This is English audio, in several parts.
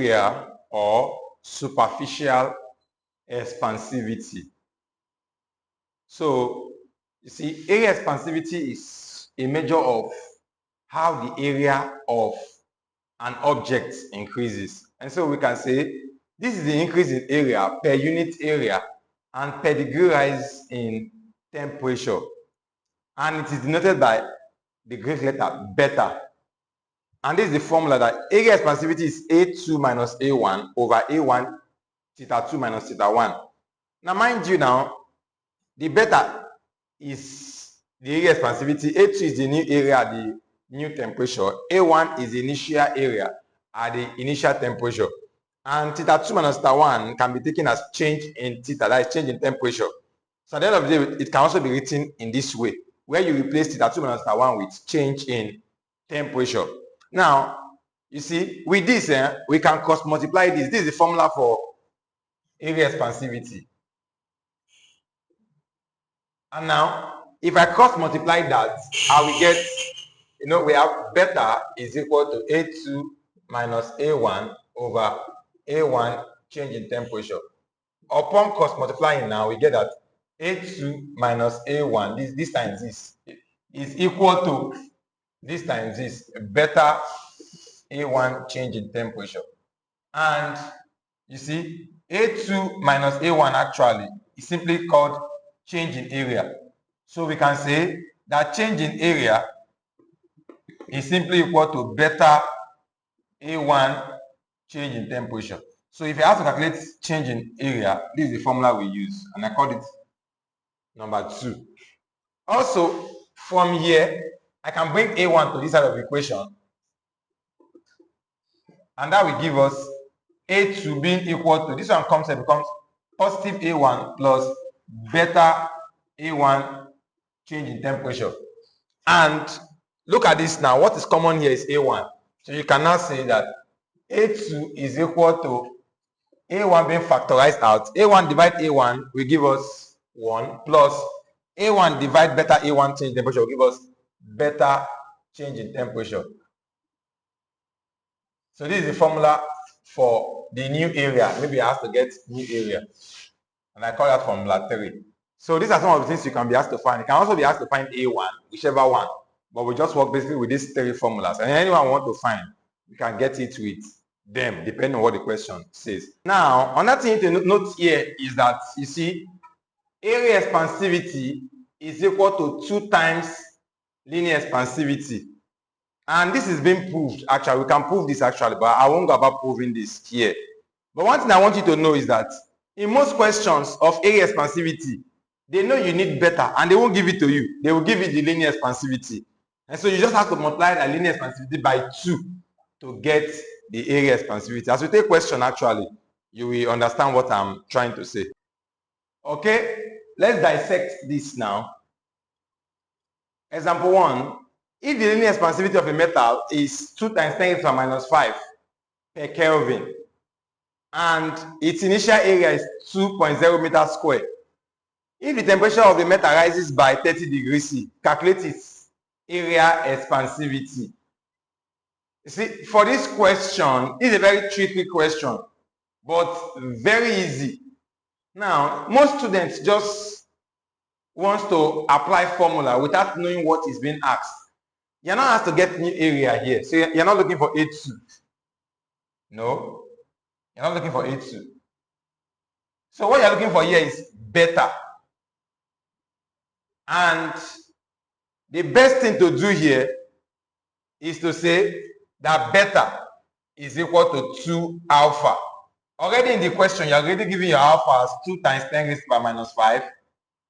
area or superficial expansivity. So you see, area expansivity is a measure of how the area of an object increases. And so we can say this is the increase in area per unit area and per degree rise in temperature. And it is denoted by the Greek letter beta. And this is the formula that area expansivity is A2 minus A1 over A1 theta 2 minus theta 1. Now mind you now, the beta is the area expansivity, A2 is the new area at the new temperature, A1 is the initial area at the initial temperature. And theta 2 minus theta 1 can be taken as change in theta, that is change in temperature. So at the end of the day, it can also be written in this way, where you replace theta 2 minus theta 1 with change in temperature. Now, you see, with this, we can cross multiply this. This is the formula for area expansivity. And now, if I cross multiply that, I will get, we have beta is equal to A2 minus A1 over A1 change in temperature. Upon cross multiplying now, we get that A2 minus A1, this times this, is equal to this times this, beta A1 change in temperature. And you see, A2 minus A1 actually is simply called change in area. So we can say that change in area is simply equal to beta A1 change in temperature. So if you have to calculate change in area, this is the formula we use, and I called it number 2. Also, from here, I can bring A1 to this side of the equation, and that will give us A2 being equal to, this one comes and becomes positive A1 plus beta A1 change in temperature. And look at this now, what is common here is A1. So you can now say that A2 is equal to A1 being factorized out. A1 divide A1 will give us 1 plus A1 divide beta A1 change in temperature will give us beta change in temperature. So this is the formula for the new area. Maybe I have to get new area, and I call that formula 3. So these are some of the things you can be asked to find. You can also be asked to find A1, whichever one, but we just work basically with these 3 formulas. And anyone want to find, you can get it with them, depending on what the question says. Now, another thing to note here is that, you see, area expansivity is equal to 2 times linear expansivity. And this is being proved, actually. We can prove this actually, but I won't go about proving this here. But one thing I want you to know is that in most questions of area expansivity, they know you need beta, and they won't give it to you. They will give you the linear expansivity. And so you just have to multiply the linear expansivity by 2 to get the area expansivity. As we take question, actually, you will understand what I'm trying to say. Okay, let's dissect this now. Example 1. If the linear expansivity of a metal is 2 times 10 to the minus 5 per Kelvin, and its initial area is 2.0 meters squared, if the temperature of the metal rises by 30 degrees C, calculate its area expansivity. You see, for this question, it's a very tricky question, but very easy. Now, most students just want to apply formula without knowing what is being asked. You're not asked to get new area here. So you're not looking for A2. No, you're not looking for A2. So what you're looking for here is beta. And the best thing to do here is to say that beta is equal to 2 alpha. Already in the question, you're already giving your alpha as 2 times 10 raised to the minus 5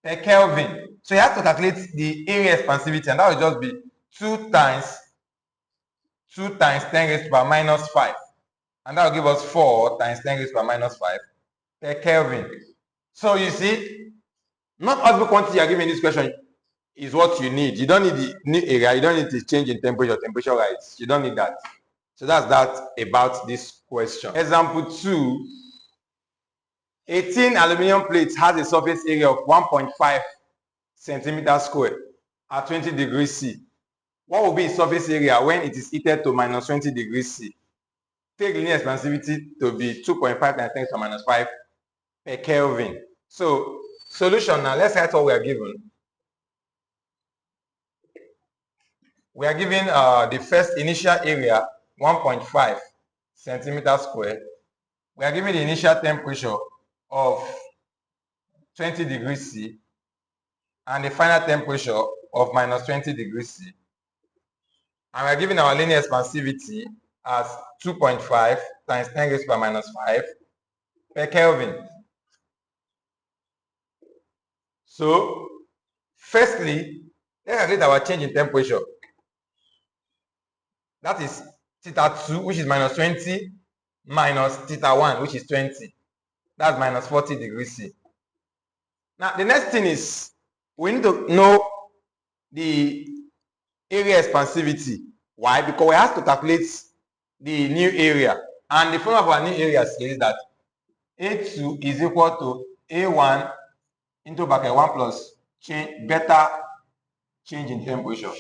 per Kelvin. So you have to calculate the area expansivity, and that will just be 2 times 10 raised to the minus 5. And that will give us 4 times 10 raised to the minus 5 per Kelvin. So you see, not all the quantity you are given in this question is what you need. You don't need the new area. You don't need to change in temperature rise. You don't need that. So that's that about this question. Example 2. A tin aluminum plate has a surface area of 1.5 centimeters squared at 20 degrees C. What will be its surface area when it is heated to minus 20 degrees C? take linear expansivity to be 2.5 times 10 to the minus 5 per Kelvin. So solution now, let's write what we are given. We are given the first initial area 1.5 centimeter square. We are given the initial temperature of 20 degrees C and the final temperature of minus 20 degrees C. And we are given our linear expansivity as 2.5 times 10 raised to the minus 5 per Kelvin. So, firstly, let's calculate our change in temperature. That is theta 2, which is minus 20, minus theta 1, which is 20. That's minus 40 degrees C. Now, the next thing is we need to know the area expansivity. Why? Because we have to calculate the new area. And the formula of our new area says that A2 is equal to A1 into bracket 1 plus beta change in temperature.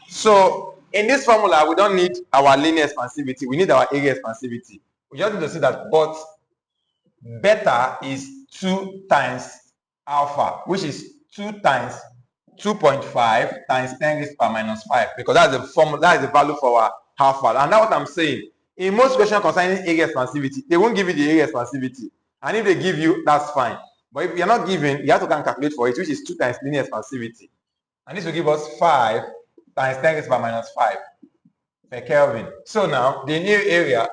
So in this formula, we don't need our linear expansivity. We need our area expansivity. We just need to see that but beta is 2 times alpha, which is 2 times 2.5 times 10 raised to the minus 5, because that's the formula, that is the value for our alpha. And that's what I'm saying. In most questions concerning area expansivity, they won't give you the area expansivity. And if they give you, that's fine. But if you're not given, you have to calculate for it, which is 2 times linear expansivity. And this will give us 5 times 10 raised to the minus 5 per Kelvin. So now, the new area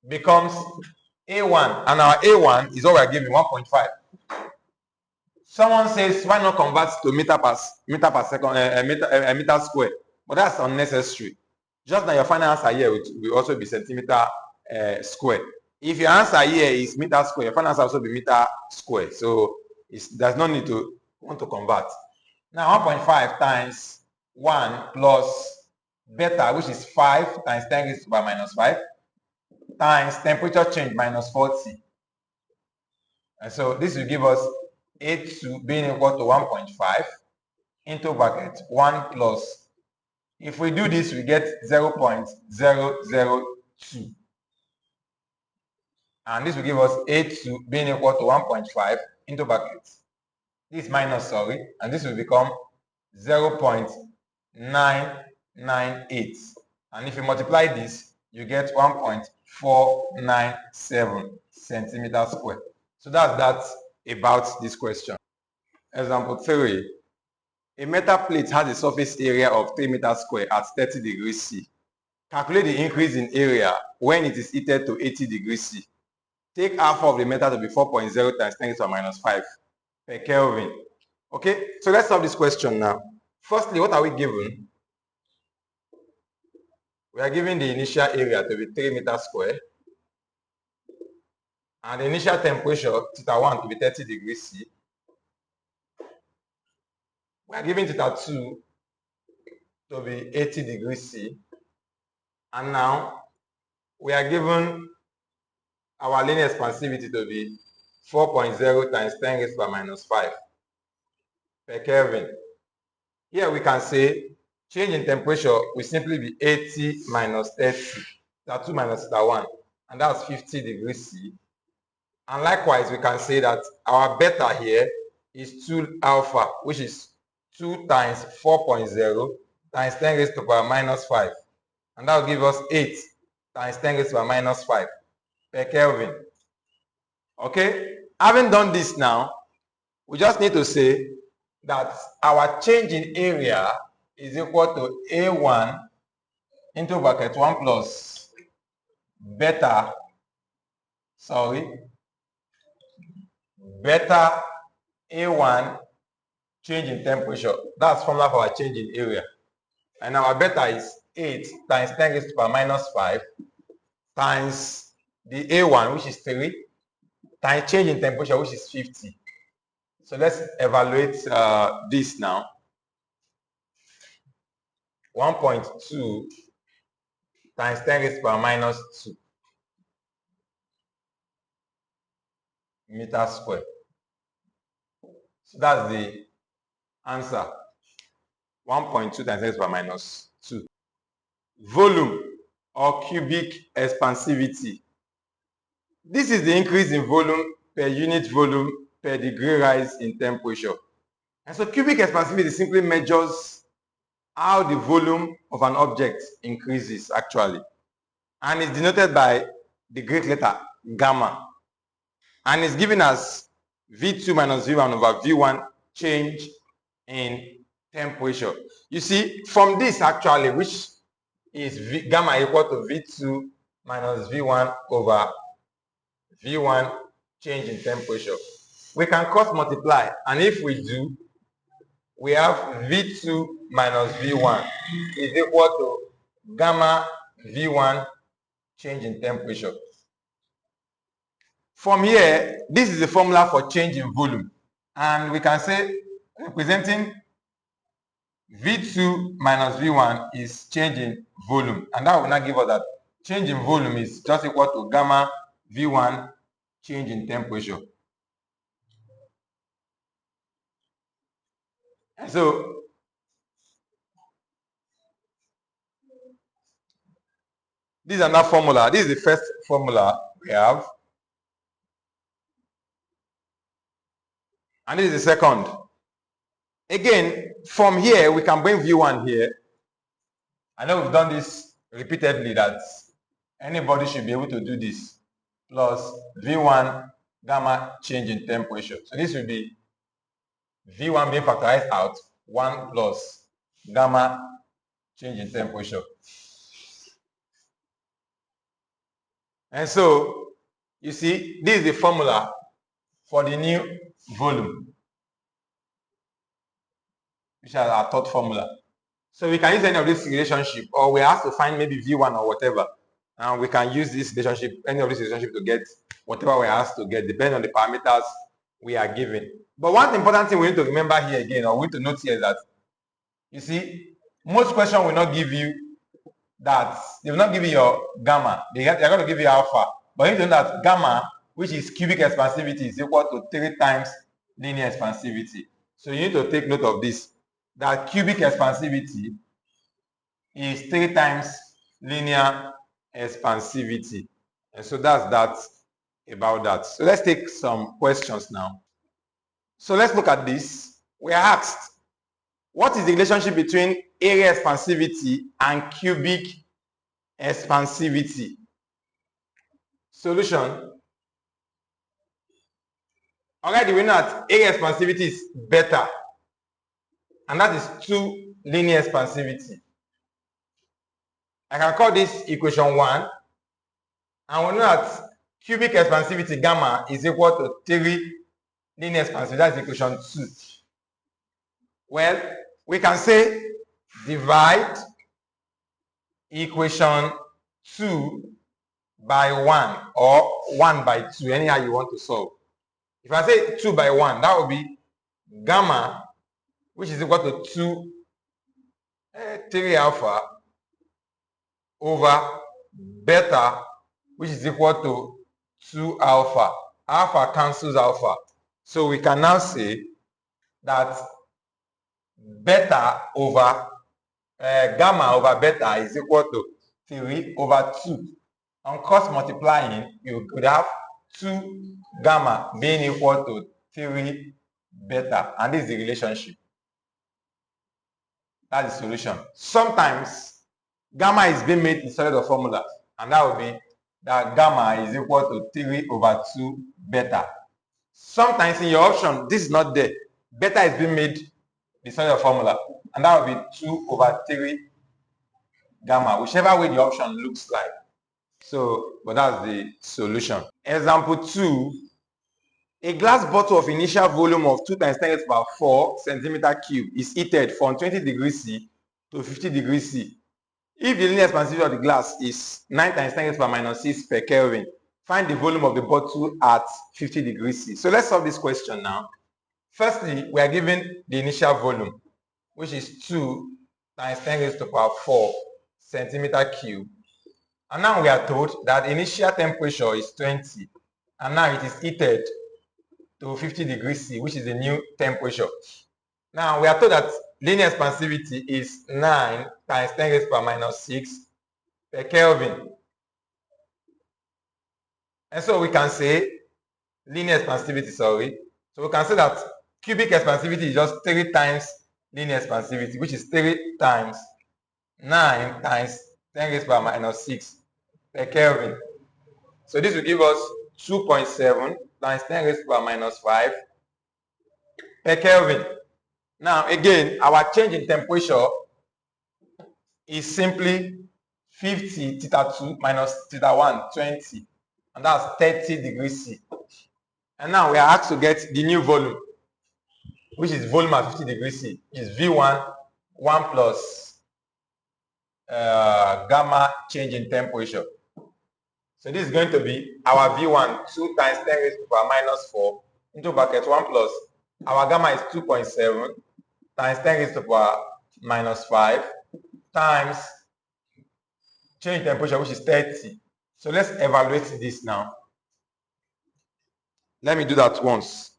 becomes A1, and our A1 is what we are given, 1.5. Someone says, why not convert to meter per second, meter square? But that's unnecessary. Just now, your final answer here will also be centimeter square. If your answer here is meter square, your final answer will also be meter square. So there's no need to want to convert. Now 1.5 times 1 plus beta, which is 5 times 10 raised to the minus 5, times temperature change minus 40. And so this will give us A2 being equal to 1.5 into bracket 1 plus. If we do this, we get 0.002. And this will give us A2 being equal to 1.5 into bracket. This minus, sorry, and this will become 0.998. And if you multiply this, you get 1.497 centimeters square. So that's about this question. Example 3. A metal plate has a surface area of 3 meters square at 30 degrees C. Calculate the increase in area when it is heated to 80 degrees C. Take alpha of the metal to be 4.0 times 10 to the minus 5 per Kelvin. Okay, so let's solve this question now. Firstly, what are we given? We are given the initial area to be 3 meters square and the initial temperature, theta 1, to be 30 degrees C. We are given theta 2 to be 80 degrees C. And now we are given our linear expansivity to be 4.0 times 10 raised to the minus 5 per Kelvin. Here we can say change in temperature will simply be 80 minus 30, theta 2 minus theta 1, and that's 50 degrees C. And likewise, we can say that our beta here is 2 alpha, which is 2 times 4.0 times 10 raised to the power minus 5. And that will give us 8 times 10 raised to the minus 5 per Kelvin. Okay? Having done this now, we just need to say that our change in area is equal to A1 into bracket 1 plus beta A1 change in temperature. That's formula for our change in area. And our beta is 8 times 10 raised to the power minus 5 times the A1, which is 3, times change in temperature, which is 50. So let's evaluate this now. 1.2 times 10 raised to the power minus 2 meters square. So that's the answer. 1.2 times 10 raised to the power minus 2. Volume or cubic expansivity. This is the increase in volume per unit volume per degree rise in temperature. And so cubic expansivity simply measures how the volume of an object increases actually. And it's denoted by the Greek letter gamma. And it's given as V2 minus V1 over V1 change in temperature. You see, from this actually, which is gamma equal to V2 minus V1 over V1 change in temperature, we can cross multiply, and if we do, we have V2 minus V1 is equal to gamma V1 change in temperature. From here, this is the formula for change in volume, and we can say representing V2 minus V1 is change in volume, and that will now give us that change in volume is just equal to gamma V1 change in temperature. And so this is another formula. This is the first formula we have. And this is the second. Again, from here, we can bring V1 here. I know we've done this repeatedly, that anybody should be able to do this. Plus V1 gamma change in temperature. So this will be V1 being factorized out, 1 plus gamma change in temperature. And so, you see, this is the formula for the new volume, which is our third formula. So we can use any of this relationship, or we have to find maybe V1 or whatever, and we can use this relationship, any of this relationship, to get whatever we asked to get, depending on the parameters we are given. But one important thing we need to remember here again, or we need to note here, is that, you see, most questions will not give you that, they will not give you your gamma, they are going to give you alpha. But you know that gamma, which is cubic expansivity, is equal to 3 times linear expansivity. So you need to take note of this, that cubic expansivity is 3 times linear expansivity. And so that's that about that. So let's take some questions now. So let's look at this. We are asked, what is the relationship between area expansivity and cubic expansivity? Solution. Already we know that area expansivity is better, and that is 2 linear expansivity. I can call this equation 1, and we know that cubic expansivity gamma is equal to 3 linear expansivity. That's equation 2. Well, we can say divide equation 2 by 1, or 1 by 2, anyhow you want to solve. If I say 2 by 1, that would be gamma, which is equal to 3 alpha over beta, which is equal to 2 alpha. Alpha cancels alpha. So we can now say that beta over gamma over beta is equal to 3 over 2. On cross multiplying, you could have 2 gamma being equal to 3 beta, and this is the relationship. That's the solution. Sometimes gamma is being made in solid formula, and that would be that gamma is equal to 3 over 2 beta. Sometimes in your option, this is not there. Beta is being made in solid formula, and that would be 2 over 3 gamma, whichever way the option looks like. So, but that's the solution. Example 2. A glass bottle of initial volume of 2 times 10 raised to the power 4 centimeter cube is heated from 20 degrees C to 50 degrees C. If the linear expansivity of the glass is 9 times 10 raised to the power minus 6 per Kelvin, find the volume of the bottle at 50 degrees C. So let's solve this question now. Firstly, we are given the initial volume, which is 2 times 10 raised to the power 4 centimeter cube. And now we are told that initial temperature is 20, and now it is heated to 50 degrees C, which is the new temperature. Now we are told that linear expansivity is 9 times 10 raised to the power minus 6 per Kelvin. And so we can say linear expansivity, sorry. So we can say that cubic expansivity is just 3 times linear expansivity, which is 3 times 9 times 10 raised to the power minus 6 per Kelvin. So this will give us 2.7 times 10 raised to the power minus 5 per Kelvin. Now again, our change in temperature is simply 50 theta 2 minus theta 1, 20. And that's 30 degrees C. And now we are asked to get the new volume, which is volume at 50 degrees C, which is V1, 1 plus gamma change in temperature. So this is going to be our V1, 2 times 10 raised to the power minus 4 into bracket 1 plus our gamma is 2.7 times 10 raised to the power minus 5 times change in temperature, which is 30. So let's evaluate this now. Let me do that once.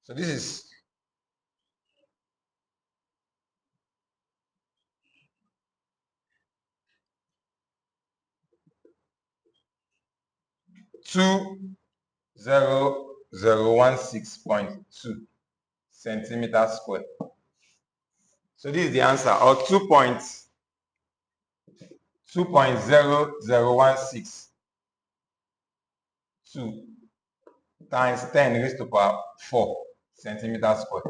So this is 20016.2 centimeters square. So this is the answer, or 2.00162 times 10 raised to the power 4 centimeters square.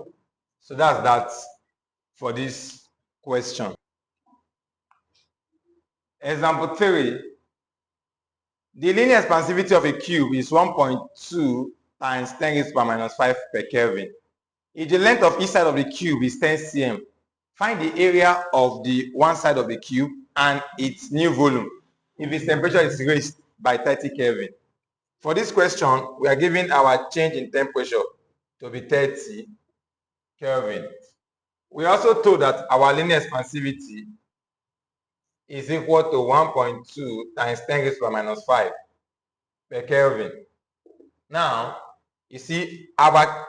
So that's that for this question. Example 3. The linear expansivity of a cube is 1.2 times 10 raised to the power minus 5 per Kelvin. If the length of each side of the cube is 10 cm, find the area of the one side of the cube and its new volume if its temperature is raised by 30 Kelvin. For this question, we are given our change in temperature to be 30 Kelvin. We are also told that our linear expansivity is equal to 1.2 times 10 raised to the power minus 5 per Kelvin. Now, you see, our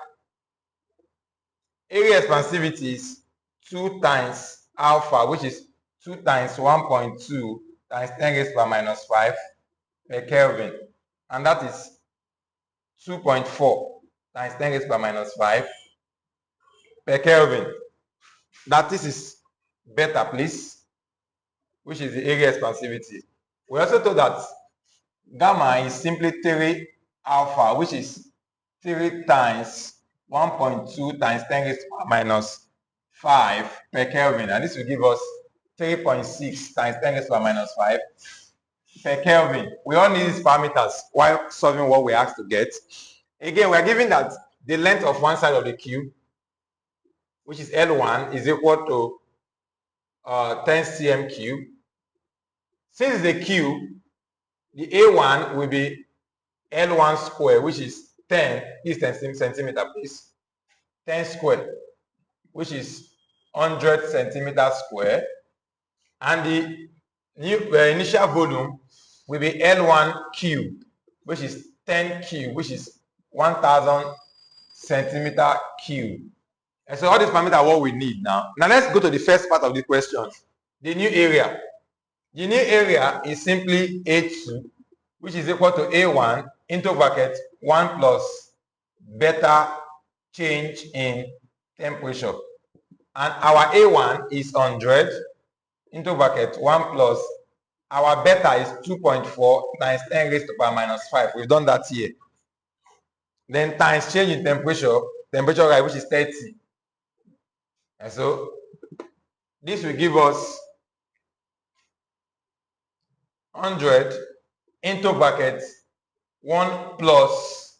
area expansivity is 2 times alpha, which is 2 times 1.2 times 10 raised to the power minus 5 per Kelvin. And that is 2.4 times 10 raised to the power minus 5 per Kelvin. That this is beta, please, which is the area expansivity. We also told that gamma is simply 3 alpha, which is 3 times 1.2 times 10 raised to the power minus 5 per Kelvin. And this will give us 3.6 times 10 raised to the power minus 5 per Kelvin. We all need these parameters while solving what we're asked to get. Again, we're given that the length of one side of the cube, which is L1, is equal to 10 cm cube. Since it's a cube, the A1 will be L1 square, which is 10, is 10 centimeter, please. 10 square, which is 100 centimeters square. And the new initial volume will be L1 cube, which is 10 cube, which is 1000 centimeter cube. And so all these parameters are what we need now. Now let's go to the first part of the question, the new area. The new area is simply A2, which is equal to A1 into bracket 1 plus beta change in temperature. And our A1 is 100 into bracket 1 plus our beta is 2.4 times 10 raised to the power minus 5. We've done that here. Then times change in temperature, right, which is 30. And so this will give us 100 into bracket 1 plus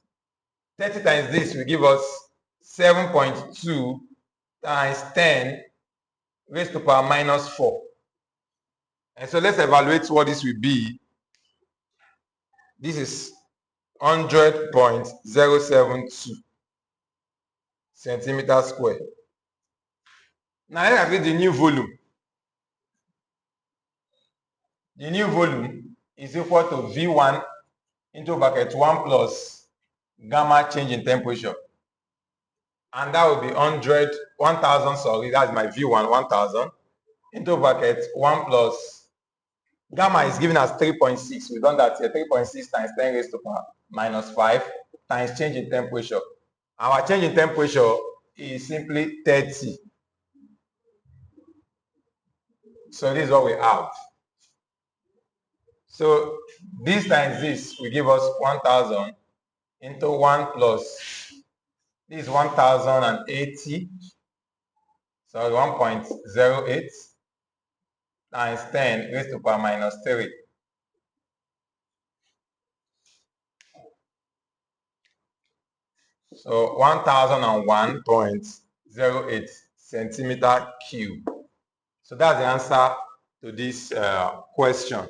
30 times this will give us 7.2 times 10 raised to the power minus 4. And so let's evaluate what this will be. This is 100.072 centimeters square. Now let us create the new volume. The new volume is equal to V1 into bracket 1 plus gamma change in temperature. And that will be 1,000, sorry, that's my V1, 1,000, into bracket 1 plus gamma is given as 3.6. We've done that here, 3.6 times 10 raised to power minus 5 times change in temperature. Our change in temperature is simply 30. So this is what we have. So this times this will give us 1,000 into 1 plus, this is 1,080, sorry, 1.08 times 10 raised to power minus 3. So 1001.08 centimeter cube. So that's the answer to this question.